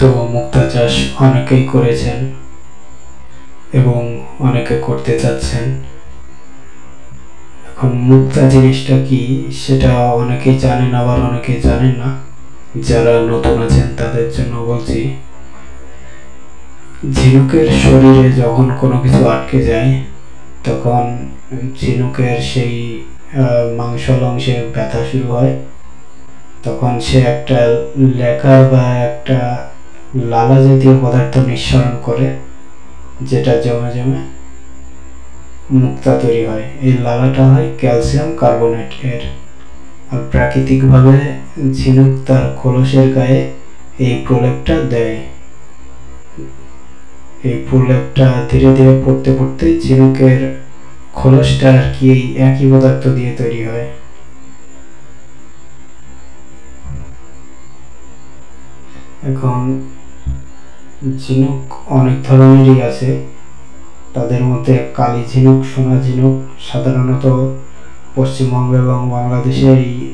তো মুক্তা চাষ অনেকেই করেছেন এবং অনেকে করতে চাচ্ছেন। এখন মুক্তা জিনিসটা কি সেটা অনেকেই জানেন, আবার অনেকেই জানেন না। যারা নতুন আছেন তাদের জন্য বলছি, ঝিনুকের শরীরে যখন কোনো কিছু আটকে যায় তখন ঝিনুকের সেই মাংসল অংশে ব্যথা শুরু হয়। তখন সে একটা লেকার বা একটা লালা জাতীয় পদার্থ নিঃসরণ করে, যেটা জমে জমে মুক্তা তৈরি হয়। এই লালাটা হয় ক্যালসিয়াম কার্বনেট এর। আর প্রাকৃতিকভাবে ঝিনুক তার খোলসের গায়ে এই প্রলেপটা দেয়। এই প্রলেপটা ধীরে ধীরে পড়তে পড়তে ঝিনুকের খোলসটা আর কি এই একই পদার্থ দিয়ে তৈরি হয়। এখন ঝিনুক অনেক ধরনেরই আছে। তাদের মধ্যে কালী ঝিনুক, সোনা ঝিনুক সাধারণত পশ্চিমবঙ্গ এবং বাংলাদেশে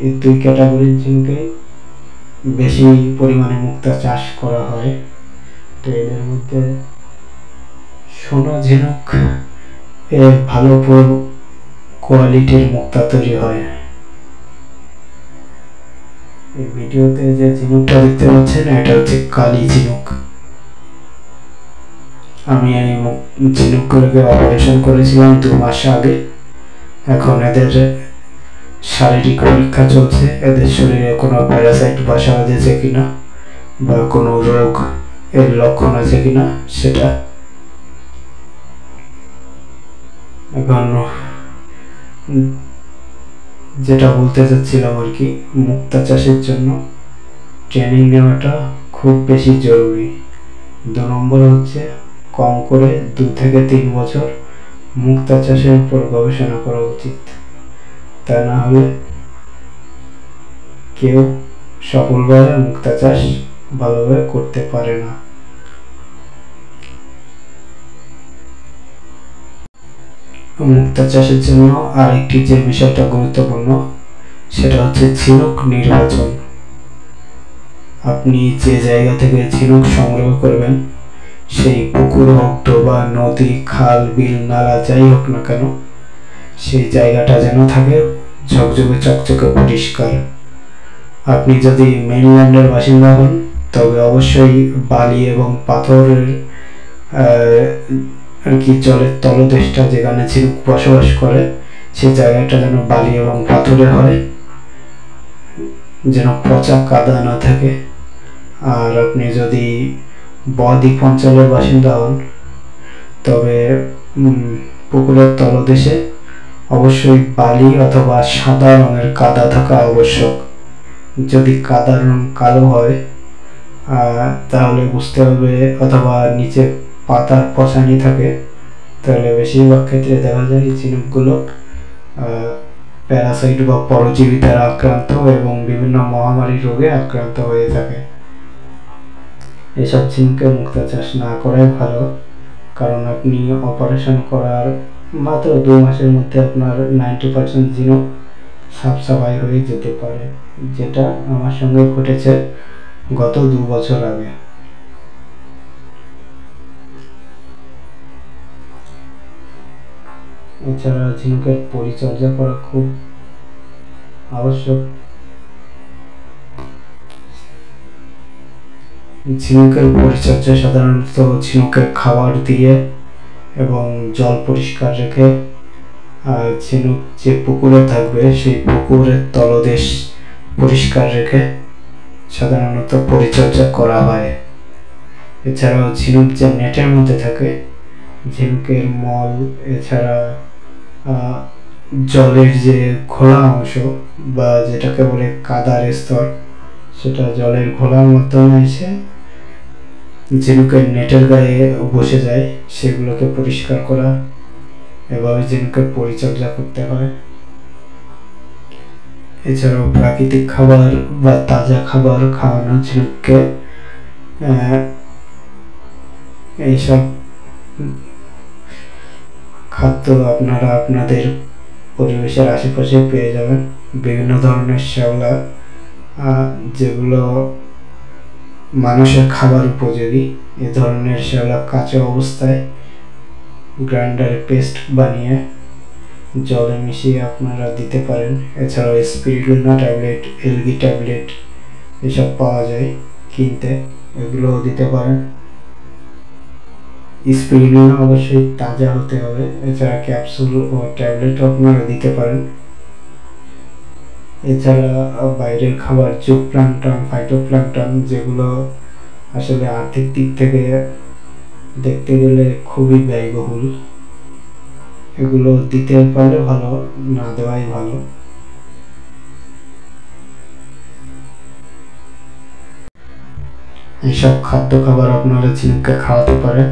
এই দুই ক্যাটাগরির ঝিনুকে বেশি পরিমাণে মুক্তা চাষ করা হয়। তো এদের মধ্যে সোনা ঝিনুক এর ভালো কোয়ালিটির মুক্তা তৈরি হয়। এই ভিডিওতে যে ঝিনুকটা দেখতে পাচ্ছেন এটা হচ্ছে কালী ঝিনুক। আমি এই ঝিনুকগুলোকে অপারেশন করেছিলাম 2 মাস আগে। এখন এদের শারীরিক পরীক্ষা চলছে, এদের শরীরে কোনো প্যারাসাইট বাসা বাঁধেছে কিনা বা কোনো রোগ এর লক্ষণ আছে কিনা সেটা। এখন যেটা বলতে চাচ্ছিলাম আর কি, মুক্তা চাষের জন্য ট্রেনিং নেওয়াটা খুব বেশি জরুরি। 2 নম্বর হচ্ছে কম করে 2 থেকে 3 বছর মুক্তা চাষের উপর গবেষণা করা উচিত। তা না হলে কেউ সফলভাবে মুক্তা চাষ ভালোভাবে করতে পারে না। মুক্তা চাষের জন্য আরেকটি যে বিষয়টা গুরুত্বপূর্ণ সেটা হচ্ছে ঝিনুক নির্বাচন। আপনি যে জায়গা থেকে ঝিনুক সংগ্রহ করবেন, সেই পুকুর হোক, ডোবা, নদী, খাল, বিল, নালা যাই হোক না কেন, সেই জায়গাটা যেন থাকে ঝকঝকে চকচকে পরিষ্কার। আপনি যদি মেইনল্যান্ডের বাসিন্দা হন তবে অবশ্যই বালি এবং পাথরের আর কি জলের তলদেশটা যেখানে ঝিনুক বসবাস করে সেই জায়গাটা যেন বালি এবং পাথরের হয়, যেন পচা কাদা না থাকে। আর আপনি যদি বদ্বীপ অঞ্চলের বাসিন্দা হন তবে পুকুরের তলদেশে অবশ্যই বালি অথবা সাদা রঙের কাদা থাকা আবশ্যক। যদি কাদার রং কালো হয় তাহলে বুঝতে হবে, অথবা নিচে পাতার পচানি থাকে, তাহলে বেশিরভাগ ক্ষেত্রে দেখা যায় ঝিনুকগুলো প্যারাসাইট বা পরজীবী দ্বারা আক্রান্ত এবং বিভিন্ন মহামারী রোগে আক্রান্ত হয়ে থাকে। এসব ঝিনুকের মুক্তা চাষ না করাই ভালো, কারণ আপনি অপারেশন করার মাত্র 2 মাসের মধ্যে আপনার 90% ঝিনুক সাফ সাফাই হয়ে যেতে পারে, যেটা আমার সঙ্গে ঘটেছে গত 2 বছর আগে। এছাড়া ঝিনুকের পরিচর্যা করা খুব আবশ্যক। ঝিনুকের পরিচর্যা সাধারণত ঝিনুকের খাবার দিয়ে এবং জল পরিষ্কার রেখে, ঝিনুক যে পুকুরে থাকবে সেই পুকুরের তলদেশ পরিষ্কার রেখে সাধারণত পরিচর্যা করা হয়। এছাড়াও ঝিনুক যে নেটের মধ্যে থাকে, ঝিনুকের মল, এছাড়া জলের যে ঘোলা অংশ বা যেটাকে বলে কাদার স্তর, সেটা জলের ঘোলার মাধ্যমে এসে ঝিনুকের নেটের গায়ে বসে যায়, সেগুলোকে পরিষ্কার করা, এভাবে ঝিনুকের পরিচর্যা করতে হয়। এছাড়াও প্রাকৃতিক খাবার বা তাজা খাবার খাওয়ানো ঝিনুককে। এইসব খাদ্য আপনারা আপনাদের পরিবেশের আশেপাশে পেয়ে যাবেন। বিভিন্ন ধরনের শ্যাওলা যেগুলো মানুষের খাবার উপযোগী। এ ধরনের শ্যাওলা কাঁচা অবস্থায় গ্রাইন্ডারে পেস্ট বানিয়ে জলে মিশিয়ে আপনারা দিতে পারেন। এছাড়াও স্পিরুলিনা ট্যাবলেট, এলগি ট্যাবলেট এসব পাওয়া যায় কিনতে, এগুলোও দিতে পারেন। স্পিরুলিনা অবশ্যই তাজা হতে হবে। এছাড়া ক্যাপসুল ও ট্যাবলেটও আপনারা দিতে পারেন। এছাড়া বাইরের খাবার জুপ্লাঙ্কটন, ফাইটোপ্লাঙ্কটন, যেগুলো আসলে আর্থিক দিক থেকে দেখতে গেলে খুবই ব্যয়বহুল, এগুলো দিতে পারলে ভালো, না দেওয়াই ভালো। এইসব খাদ্য খাবার আপনারা ঝিনুককে খাওয়াতে পারেন।